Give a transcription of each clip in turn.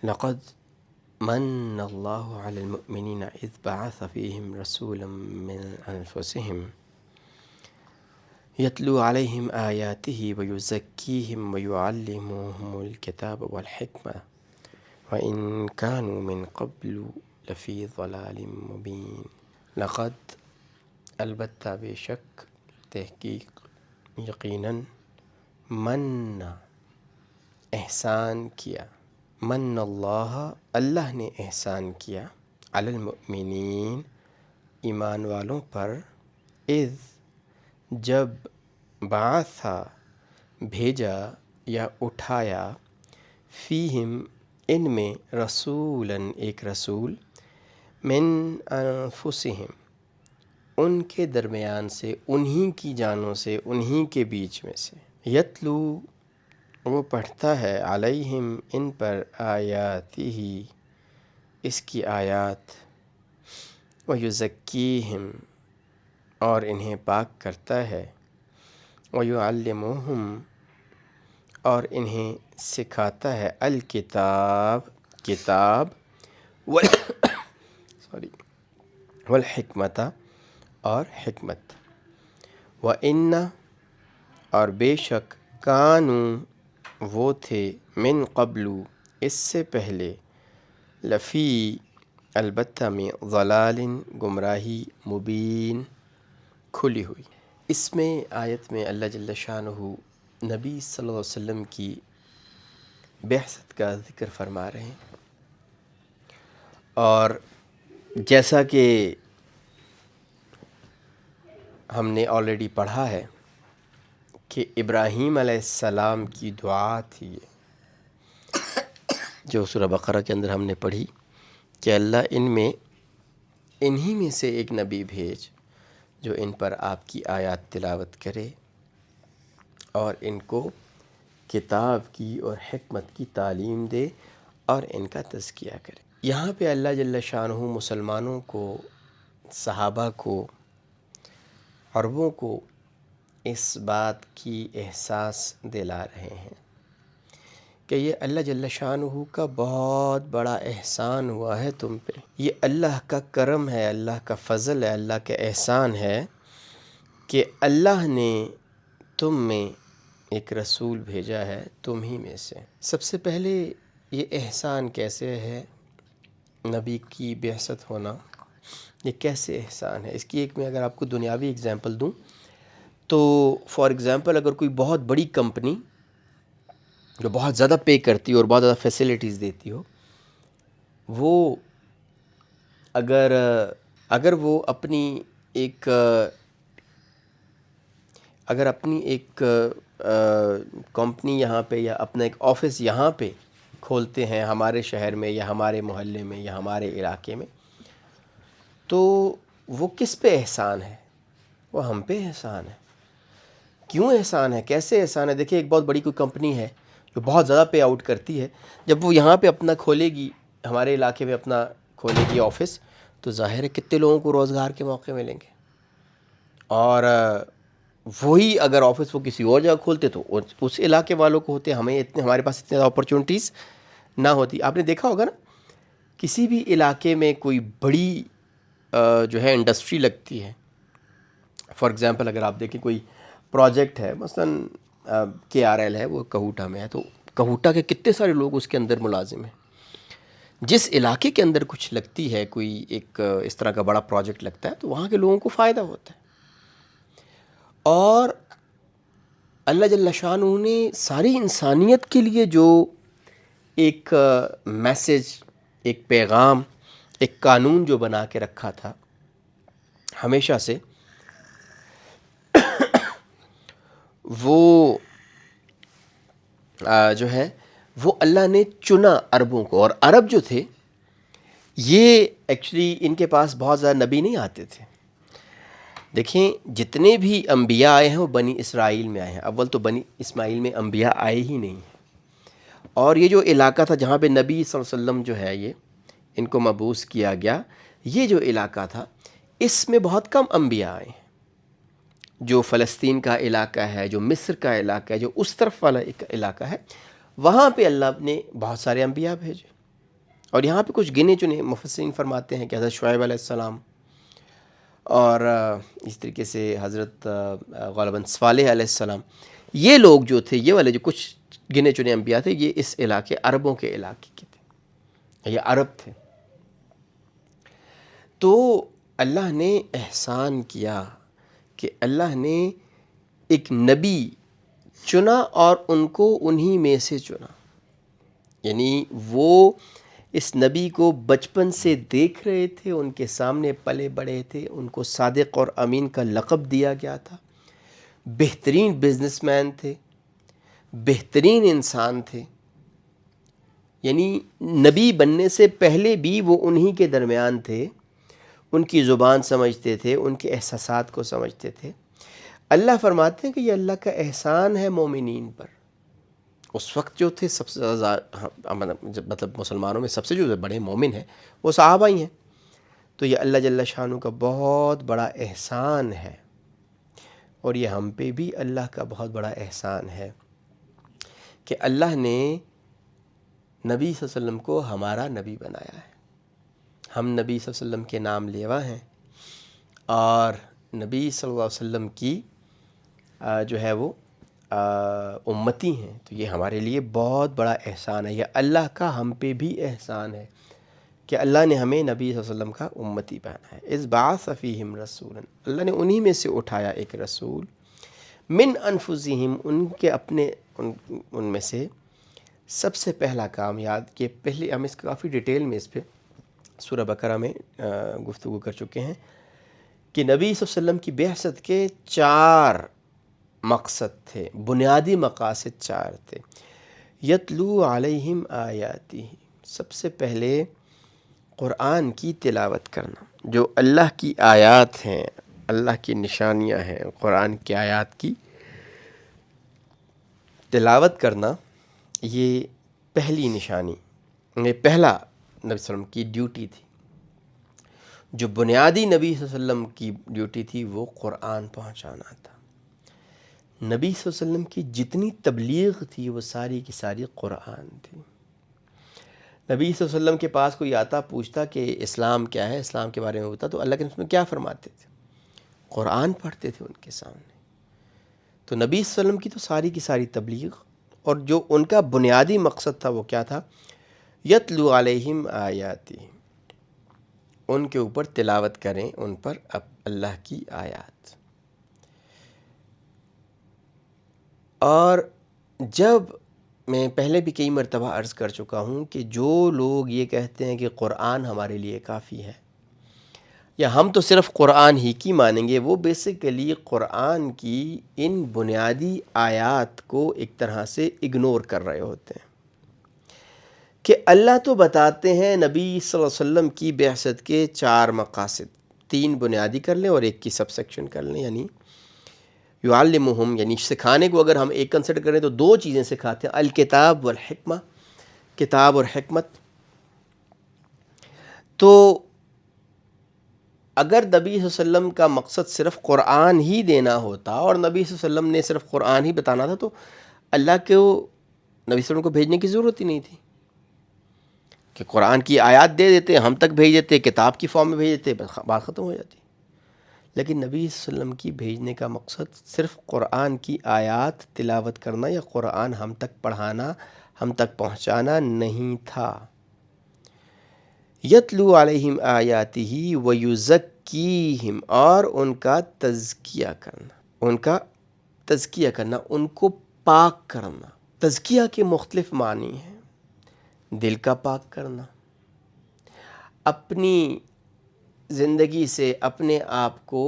لقد من اللہ علی المؤمنین اذ بعث فیہم رسولا من انفسہم یتلو علیہم آیاتہ ویزکیہم ویعلمہم الکتاب والحکمہ وَإِن كَانُوا مِن قَبْلُ لَفِي ضَلَالٍ مُبِينٍ۔ لقد البتہ بے شک تحقیق یقیناً من احسان کیا، من اللہ اللہ نے احسان کیا، علی المؤمنین ایمان والوں پر، اذ جب بعثا بھیجا یا اٹھایا، فیہم ان میں رسولاً ایک رسول، من انفسہم ان کے درمیان سے، انہی کی جانوں سے، انہی کے بیچ میں سے، یتلو وہ پڑھتا ہے، علیہم ان پر، آیاتہ اس کی آیات، ویزکیہم اور انہیں پاک کرتا ہے، ویعلمہم اور انہیں سکھاتا ہے، الکتاب کتاب، والحکمت اور حکمت، وَإِنَّ اور بے شک، کانوا وہ تھے، من قبل اس سے پہلے، لفی البتہ میں، ضلال گمراہی، مبین کھلی ہوئی۔ اس میں آیت میں اللہ جل شانہ نبی صلی اللہ علیہ وسلم کی بعثت کا ذکر فرما رہے ہیں، اور جیسا کہ ہم نے آلریڈی پڑھا ہے کہ ابراہیم علیہ السلام کی دعا تھی یہ، جو سورہ بقرہ کے اندر ہم نے پڑھی کہ اللہ انہی میں سے ایک نبی بھیج جو ان پر آپ کی آیات تلاوت کرے اور ان کو کتاب کی اور حکمت کی تعلیم دے اور ان کا تزکیہ کرے۔ یہاں پہ اللہ جل شانہ مسلمانوں کو، صحابہ کو، عربوں کو اس بات کی احساس دلا رہے ہیں کہ یہ اللہ جل شانہ کا بہت بڑا احسان ہوا ہے تم پہ، یہ اللہ کا کرم ہے، اللہ کا فضل ہے، اللہ کا احسان ہے کہ اللہ نے تم میں ایک رسول بھیجا ہے، تم ہی میں سے۔ سب سے پہلے یہ احسان کیسے ہے، نبی کی بعثت ہونا، یہ کیسے احسان ہے؟ اس کی ایک میں اگر آپ کو دنیاوی اگزامپل دوں تو فار ایگزامپل اگر کوئی بہت بڑی کمپنی جو بہت زیادہ پے کرتی ہو اور بہت زیادہ فیسلٹیز دیتی ہو، وہ اگر وہ اپنی ایک کمپنی یہاں پہ یا اپنا ایک آفس یہاں پہ کھولتے ہیں ہمارے شہر میں یا ہمارے محلے میں یا ہمارے علاقے میں، تو وہ کس پہ احسان ہے؟ وہ ہم پہ احسان ہے۔ کیوں احسان ہے؟ کیسے احسان ہے؟ دیکھیں ایک بہت بڑی کوئی کمپنی ہے جو بہت زیادہ پے آؤٹ کرتی ہے، جب وہ یہاں پہ اپنا کھولے گی، ہمارے علاقے میں اپنا کھولے گی آفس، تو ظاہر ہے کتنے لوگوں کو روزگار کے موقع ملیں گے، اور وہی اگر آفس وہ کسی اور جگہ کھولتے تو اس علاقے والوں کو ہوتے، ہمارے پاس اتنے اپرچونٹیز نہ ہوتی۔ آپ نے دیکھا ہوگا نا، کسی بھی علاقے میں کوئی بڑی جو ہے انڈسٹری لگتی ہے، فار ایگزامپل اگر آپ دیکھیں کوئی پروجیکٹ ہے، مثلاً KRL ہے، وہ کہوٹہ میں ہے، تو کہوٹہ کے کتنے سارے لوگ اس کے اندر ملازم ہیں۔ جس علاقے کے اندر کچھ لگتی ہے، کوئی ایک اس طرح کا بڑا پروجیکٹ لگتا ہے، تو وہاں کے لوگوں کو فائدہ ہوتا ہے، اور اللہ جل شانہ نے ساری انسانیت کے لیے جو ایک میسج، ایک پیغام، ایک قانون جو بنا کے رکھا تھا ہمیشہ سے، وہ جو ہے وہ اللہ نے چنا عربوں کو، اور عرب جو تھے یہ ایکچولی ان کے پاس بہت زیادہ نبی نہیں آتے تھے۔ دیکھیں جتنے بھی انبیاء آئے ہیں وہ بنی اسرائیل میں آئے ہیں، اول تو بنی اسماعیل میں انبیاء آئے ہی نہیں ہیں، اور یہ جو علاقہ تھا جہاں پہ نبی صلی اللہ علیہ وسلم جو ہے یہ ان کو مبعوث کیا گیا، یہ جو علاقہ تھا اس میں بہت کم انبیاء آئے ہیں۔ جو فلسطین کا علاقہ ہے، جو مصر کا علاقہ ہے، جو اس طرف والا ایک علاقہ ہے، وہاں پہ اللہ نے بہت سارے انبیاء بھیجے، اور یہاں پہ کچھ گنے چنے مفسرین فرماتے ہیں کہ حضرت شعیب علیہ السلام اور اس طریقے سے حضرت غالباً صالح علیہ السلام، یہ لوگ جو تھے، یہ والے جو کچھ گنے چنے انبیاء تھے، یہ اس علاقے عربوں کے علاقے کے تھے، یہ عرب تھے۔ تو اللہ نے احسان کیا کہ اللہ نے ایک نبی چنا اور ان کو انہی میں سے چنا، یعنی وہ اس نبی کو بچپن سے دیکھ رہے تھے، ان کے سامنے پلے بڑے تھے، ان کو صادق اور امین کا لقب دیا گیا تھا، بہترین بزنس مین تھے، بہترین انسان تھے، یعنی نبی بننے سے پہلے بھی وہ انہی کے درمیان تھے، ان کی زبان سمجھتے تھے، ان کے احساسات کو سمجھتے تھے۔ اللہ فرماتے ہیں کہ یہ اللہ کا احسان ہے مومنین پر۔ اس وقت جو تھے سب سے زیادہ مطلب مسلمانوں میں سب سے جو بڑے مومن ہیں وہ صحابہ ہی ہیں، تو یہ اللہ جل شانہ کا بہت بڑا احسان ہے، اور یہ ہم پہ بھی اللہ کا بہت بڑا احسان ہے کہ اللہ نے نبی صلی اللہ علیہ وسلم کو ہمارا نبی بنایا ہے۔ ہم نبی صلی اللہ علیہ وسلم کے نام لیوا ہیں، اور نبی صلی اللہ علیہ وسلم کی جو ہے وہ امتی ہیں، تو یہ ہمارے لیے بہت بڑا احسان ہے، یہ اللہ کا ہم پہ بھی احسان ہے کہ اللہ نے ہمیں نبی صلی اللہ علیہ وسلم کا امتی بنایا ہے۔ اذ بعث فیہم رسولا، اللہ نے انہی میں سے اٹھایا ایک رسول، من انفسہم، ان کے اپنے ان میں سے سب سے پہلا کام یاد کہ پہلے ہم اس کافی ڈیٹیل میں اس پہ سورہ بقرہ میں گفتگو کر چکے ہیں کہ نبی صلی اللہ علیہ وسلم کی بعثت کے 4 مقصد تھے، بنیادی مقاصد 4 تھے۔ یتلو علیہم آیاتی، سب سے پہلے قرآن کی تلاوت کرنا، جو اللہ کی آیات ہیں، اللہ کی نشانیاں ہیں، قرآن کی آیات کی تلاوت کرنا، یہ پہلی نشانی، یہ پہلا نبی صلی اللہ علیہ وسلم کی ڈیوٹی تھی۔ جو بنیادی نبی صلی اللہ علیہ وسلم کی ڈیوٹی تھی وہ قرآن پہنچانا تھا۔ نبی صلی اللہ علیہ وسلم کی جتنی تبلیغ تھی وہ ساری کی ساری قرآن تھی۔ نبی صلی اللہ علیہ وسلم کے پاس کوئی آتا پوچھتا کہ اسلام کیا ہے، اسلام کے بارے میں ہوتا، تو اللہ کے رسول کیا فرماتے تھے؟ قرآن پڑھتے تھے ان کے سامنے۔ تو نبی صلی اللہ علیہ وسلم کی تو ساری کی ساری تبلیغ، اور جو ان کا بنیادی مقصد تھا وہ کیا تھا؟ یتلو علیہم آیاتی، ان کے اوپر تلاوت کریں، ان پر اللہ کی آیات۔ اور جب میں پہلے بھی کئی مرتبہ عرض کر چکا ہوں کہ جو لوگ یہ کہتے ہیں کہ قرآن ہمارے لیے کافی ہے، یا ہم تو صرف قرآن ہی کی مانیں گے، وہ بیسیکلی قرآن کی ان بنیادی آیات کو ایک طرح سے اگنور کر رہے ہوتے ہیں کہ اللہ تو بتاتے ہیں نبی صلی اللہ علیہ وسلم کی بعثت کے 4 مقاصد، 3 بنیادی کر لیں اور ایک کی سب سیکشن کر لیں، یعنی یعلمہم، یعنی سکھانے کو اگر ہم ایک کنسیڈر کریں تو 2 چیزیں سکھاتے ہیں، الکتاب والحکمہ، کتاب اور حکمت۔ تو اگر نبی صلی اللہ علیہ وسلم کا مقصد صرف قرآن ہی دینا ہوتا اور نبی صلی اللہ علیہ وسلم نے صرف قرآن ہی بتانا تھا، تو اللہ کو نبی صلی اللہ علیہ وسلم کو بھیجنے کی ضرورت ہی نہیں تھی، کہ قرآن کی آیات دے دیتے، ہم تک بھیج دیتے، کتاب کی فارم میں بھیج دیتے، بس بات ختم ہو جاتی۔ لیکن نبی صلی اللہ علیہ وسلم کی بھیجنے کا مقصد صرف قرآن کی آیات تلاوت کرنا یا قرآن ہم تک پڑھانا، ہم تک پہنچانا نہیں تھا۔ یتلو علیہم آیاتہ ویزکیہم، اور ان کا تزکیہ کرنا، ان کا تزکیہ کرنا، ان کو پاک کرنا۔ تزکیہ کے مختلف معنی ہیں، دل کا پاک کرنا، اپنی زندگی سے اپنے آپ کو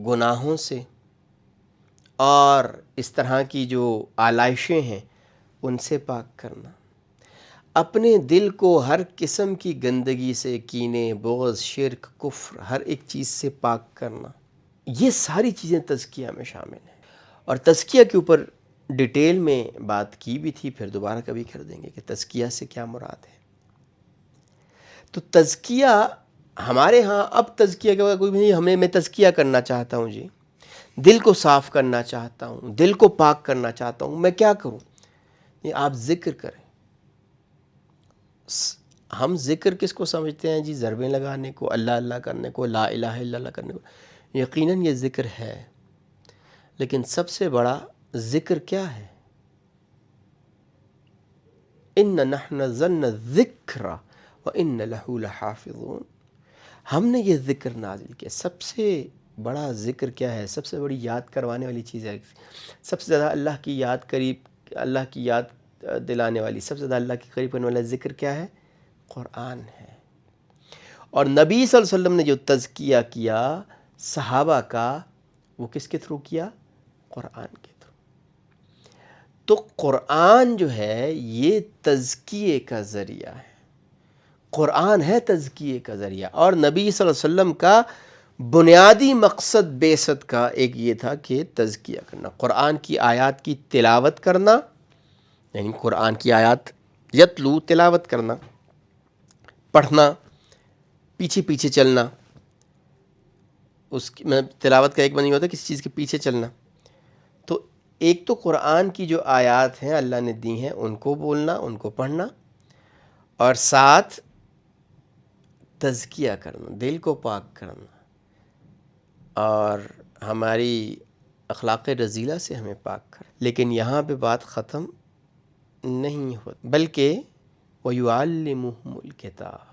گناہوں سے اور اس طرح کی جو آلائشیں ہیں ان سے پاک کرنا، اپنے دل کو ہر قسم کی گندگی سے، کینے، بغض، شرک، کفر، ہر ایک چیز سے پاک کرنا، یہ ساری چیزیں تزکیہ میں شامل ہیں۔ اور تزکیہ کے اوپر ڈیٹیل میں بات کی بھی تھی، پھر دوبارہ کبھی کر دیں گے کہ تزکیہ سے کیا مراد ہے۔ تو تزکیہ ہمارے ہاں اب تزکیہ کے کوئی بھی نہیں، میں تزکیہ کرنا چاہتا ہوں، جی دل کو صاف کرنا چاہتا ہوں، دل کو پاک کرنا چاہتا ہوں، میں کیا کروں؟ یہ آپ ذکر کریں، ہم ذکر کس کو سمجھتے ہیں جی؟ ضربیں لگانے کو، اللہ اللہ کرنے کو، لا الہ الا اللہ کرنے کو۔ یقیناً یہ ذکر ہے، لیکن سب سے بڑا ذکر کیا ہے؟ ان نحن نزلنا الذکر وان لہ لحافظون۔ ہم نے یہ ذکر نازل کیا۔ سب سے بڑا ذکر کیا ہے؟ سب سے بڑی یاد کروانے والی چیز ہے، سب سے زیادہ اللہ کی یاد دلانے والی، سب سے زیادہ اللہ کے قریب کرنے والا ذکر کیا ہے؟ قرآن ہے۔ اور نبی صلی اللہ علیہ وسلم نے جو تزکیہ کیا صحابہ کا، وہ کس کے تھرو کیا؟ قرآن کے تھرو۔ تو قرآن جو ہے یہ تزکیے کا ذریعہ ہے، قرآن ہے تزکیے کا ذریعہ۔ اور نبی صلی اللہ علیہ وسلم کا بنیادی مقصد بعثت کا ایک یہ تھا کہ تزکیہ کرنا، قرآن کی آیات کی تلاوت کرنا، یعنی قرآن کی آیات یتلو تلاوت کرنا، پڑھنا، پیچھے پیچھے چلنا۔ اس کی تلاوت کا ایک معنی ہوتا ہے کسی چیز کے پیچھے چلنا۔ تو ایک تو قرآن کی جو آیات ہیں اللہ نے دی ہیں ان کو بولنا، ان کو پڑھنا، اور ساتھ تزکیہ کرنا، دل کو پاک کرنا، اور ہماری اخلاق رذیلہ سے ہمیں پاک کرنا۔ لیکن یہاں پہ بات ختم نہیں ہوتی، بلکہ وَيُعَلِّمُهُمُ الْكِتَابَ۔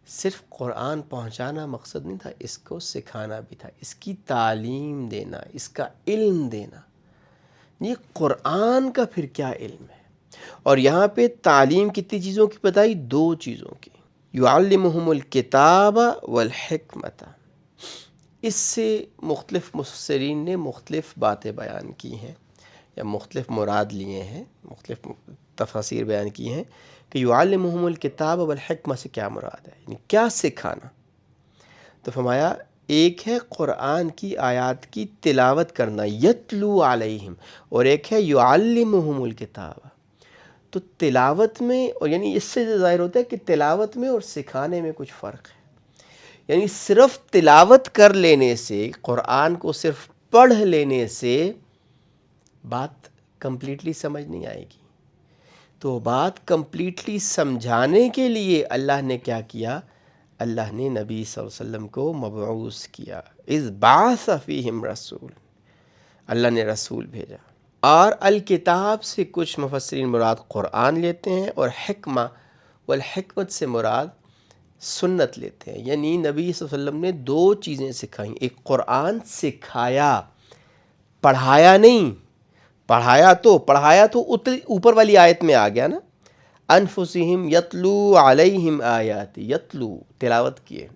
صرف قرآن پہنچانا مقصد نہیں تھا، اس کو سکھانا بھی تھا، اس کی تعلیم دینا، اس کا علم دینا۔ یہ قرآن کا پھر کیا علم ہے؟ اور یہاں پہ تعلیم کتنی چیزوں کی بتائی؟ 2 چیزوں کی۔ یعلمہم الکتاب والحکمت۔ اس سے مختلف مفسرین نے مختلف باتیں بیان کی ہیں، یا مختلف مراد لیے ہیں، مختلف تفاسیر بیان کی ہیں کہ یعلمہم الکتاب والحکمت سے کیا مراد ہے، یعنی کیا سکھانا۔ تو فرمایا ایک ہے قرآن کی آیات کی تلاوت کرنا، یتلو علیہم، اور ایک ہے یعلمہم الکتاب۔ تو تلاوت میں، اور یعنی اس سے ظاہر ہوتا ہے کہ تلاوت میں اور سکھانے میں کچھ فرق ہے۔ یعنی صرف تلاوت کر لینے سے، قرآن کو صرف پڑھ لینے سے بات کمپلیٹلی سمجھ نہیں آئے گی۔ تو بات کمپلیٹلی سمجھانے کے لیے اللہ نے کیا کیا؟ اللہ نے نبی صلی اللہ علیہ وسلم کو مبعوث کیا، اذ بعث فیہم رسول، اللہ نے رسول بھیجا۔ اور الکتاب سے کچھ مفسرین مراد قرآن لیتے ہیں، اور حکمہ والحکمت سے مراد سنت لیتے ہیں۔ یعنی نبی صلی اللہ علیہ وسلم نے 2 چیزیں سکھائیں، ایک قرآن سکھایا، پڑھایا نہیں۔ پڑھایا تو اوپر والی آیت میں آ گیا نا، انفسہم یتلو علیہم آیاتی، یتلو تلاوت کیے۔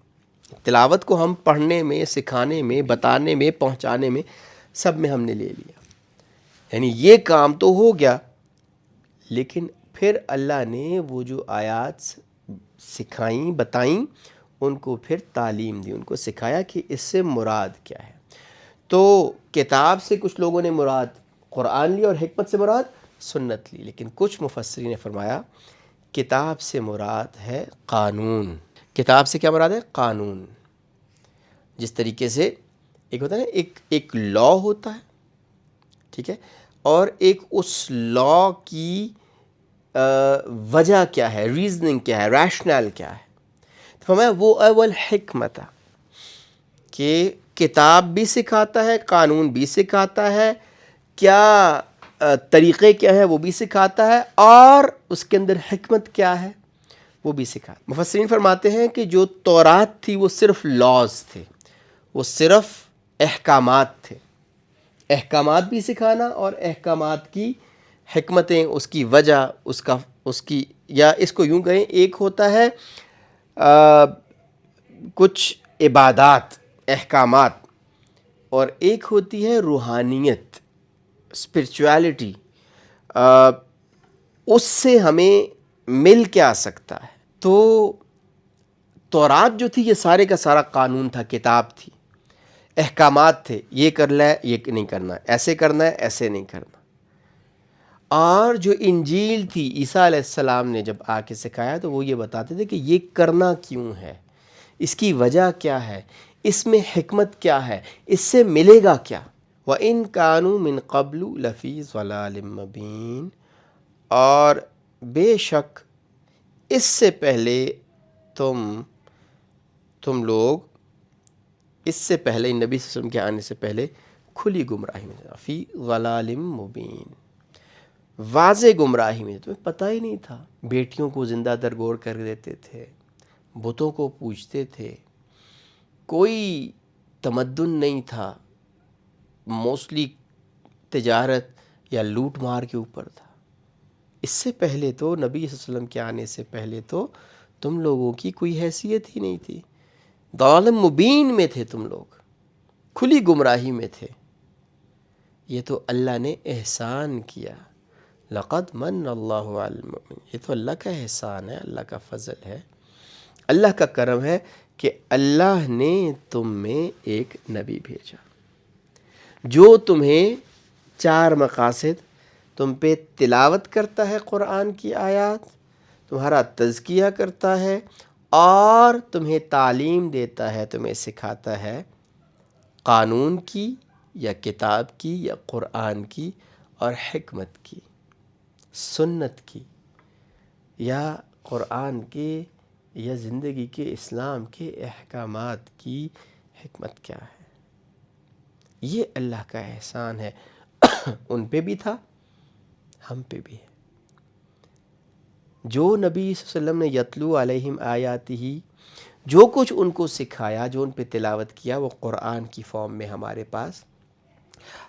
تلاوت کو ہم پڑھنے میں، سکھانے میں، بتانے میں، پہنچانے میں، سب میں ہم نے لے لیا۔ یعنی یہ کام تو ہو گیا، لیکن پھر اللہ نے وہ جو آیات سکھائیں، بتائیں، ان کو پھر تعلیم دی، ان کو سکھایا کہ اس سے مراد کیا ہے۔ تو کتاب سے کچھ لوگوں نے مراد قرآن لی، اور حکمت سے مراد سنت لی، لیکن کچھ مفسرین نے فرمایا کتاب سے مراد ہے قانون۔ کتاب سے کیا مراد ہے؟ قانون۔ جس طریقے سے ایک ہوتا ہے نا، ایک لا ہوتا ہے، ٹھیک ہے، اور ایک اس لا کی وجہ کیا ہے، ریزننگ کیا ہے، ریشنل کیا ہے۔ تو فرمایا وہ اول حکمت، کہ کتاب بھی سکھاتا ہے، قانون بھی سکھاتا ہے، کیا طریقے کیا ہیں وہ بھی سکھاتا ہے، اور اس کے اندر حکمت کیا ہے وہ بھی سکھاتا ہے۔ مفسرین فرماتے ہیں کہ جو تورات تھی وہ صرف لاز تھے، وہ صرف احکامات تھے۔ احکامات بھی سکھانا، اور احکامات کی حکمتیں، اس کی وجہ، اس کی، یا اس کو یوں کہیں، ایک ہوتا ہے کچھ عبادات، احکامات، اور ایک ہوتی ہے روحانیت، اسپرچویلٹی، اس سے ہمیں مل کے آ سکتا ہے۔ تو تورات جو تھی یہ سارے کا سارا قانون تھا، کتاب تھی، احکامات تھے، یہ کر لے، یہ نہیں کرنا، ایسے کرنا ہے، ایسے نہیں کرنا۔ اور جو انجیل تھی، عیسیٰ علیہ السلام نے جب آ کے سکھایا تو وہ یہ بتاتے تھے کہ یہ کرنا کیوں ہے، اس کی وجہ کیا ہے، اس میں حکمت کیا ہے، اس سے ملے گا کیا۔ وَإِن كَانُوا مِن قَبْلُ لَفِي ضَلَالٍ مُّبِينٍ، اور بے شک اس سے پہلے تم لوگ اس سے پہلے نبی صلی اللہ علیہ وسلم کے آنے سے پہلے کھلی گمراہی میں تھے، فی ضلال مبین، واضح گمراہی میں، تمہیں پتہ ہی نہیں تھا، بیٹیوں کو زندہ درگور کر دیتے تھے، بتوں کو پوجتے تھے، کوئی تمدن نہیں تھا، موسٹلی تجارت یا لوٹ مار کے اوپر تھا۔ اس سے پہلے تو نبی صلی اللہ علیہ وسلم کے آنے سے پہلے تو تم لوگوں کی کوئی حیثیت ہی نہیں تھی، ضلال مبین میں تھے، تم لوگ کھلی گمراہی میں تھے۔ یہ تو اللہ نے احسان کیا، لقد من اللہ علی المؤمنین، یہ تو اللہ کا احسان ہے، اللہ کا فضل ہے، اللہ کا کرم ہے کہ اللہ نے تم میں ایک نبی بھیجا جو تمہیں 4 مقاصد، تم پہ تلاوت کرتا ہے قرآن کی آیات، تمہارا تزکیہ کرتا ہے، اور تمہیں تعلیم دیتا ہے، تمہیں سکھاتا ہے قانون کی یا کتاب کی یا قرآن کی اور حکمت کی، سنت کی یا قرآن کے یا زندگی کے اسلام کے احکامات کی حکمت کیا ہے۔ یہ اللہ کا احسان ہے، ان پہ بھی تھا، ہم پہ بھی ہے۔ جو نبی صلی اللہ علیہ وسلم نے یتلو علیہم آیاتہ، جو کچھ ان کو سکھایا، جو ان پہ تلاوت کیا، وہ قرآن کی فارم میں ہمارے پاس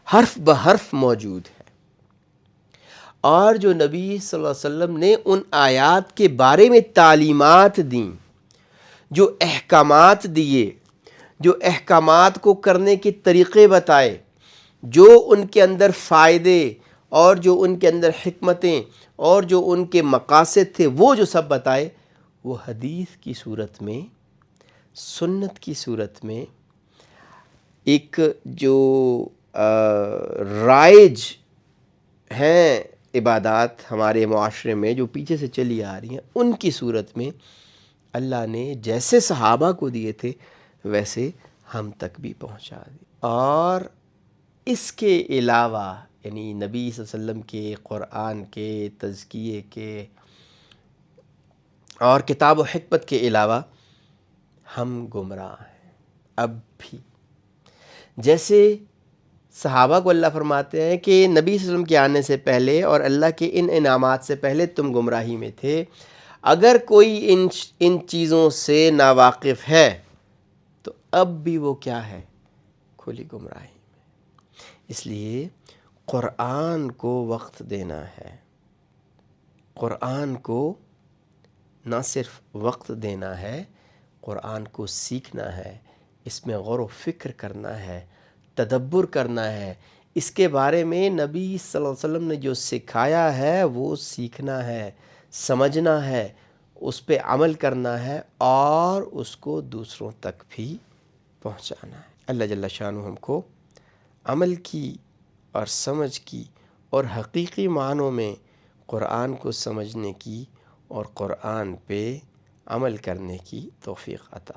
حرف بحرف موجود ہے، اور جو نبی صلی اللہ علیہ وسلم نے ان آیات کے بارے میں تعلیمات دیں، جو احکامات دیے، جو احکامات کو کرنے کے طریقے بتائے، جو ان کے اندر فائدے اور جو ان کے اندر حکمتیں اور جو ان کے مقاصد تھے، وہ جو سب بتائے، وہ حدیث کی صورت میں، سنت کی صورت میں، ایک جو رائج ہیں عبادات ہمارے معاشرے میں جو پیچھے سے چلی آ رہی ہیں، ان کی صورت میں اللہ نے جیسے صحابہ کو دیے تھے ویسے ہم تک بھی پہنچا دی۔ اور اس کے علاوہ یعنی نبی صلی اللہ علیہ وسلم کے، قرآن کے، تزکیے کے اور کتاب و حکمت کے علاوہ ہم گمراہ ہیں اب بھی۔ جیسے صحابہ کو اللہ فرماتے ہیں کہ نبی صلی اللہ علیہ وسلم کے آنے سے پہلے اور اللہ کے ان انعامات سے پہلے تم گمراہی میں تھے، اگر کوئی ان چیزوں سے ناواقف ہے تو اب بھی وہ کیا ہے؟ کھلی گمراہی میں۔ اس لیے قرآن کو وقت دینا ہے، قرآن کو نہ صرف وقت دینا ہے، قرآن کو سیکھنا ہے، اس میں غور و فکر کرنا ہے، تدبر کرنا ہے، اس کے بارے میں نبی صلی اللہ علیہ وسلم نے جو سکھایا ہے وہ سیکھنا ہے، سمجھنا ہے، اس پہ عمل کرنا ہے اور اس کو دوسروں تک بھی پہنچانا ہے۔ اللہ جل شانہ ہم کو عمل کی اور سمجھ کی اور حقیقی معنوں میں قرآن کو سمجھنے کی اور قرآن پہ عمل کرنے کی توفیق عطا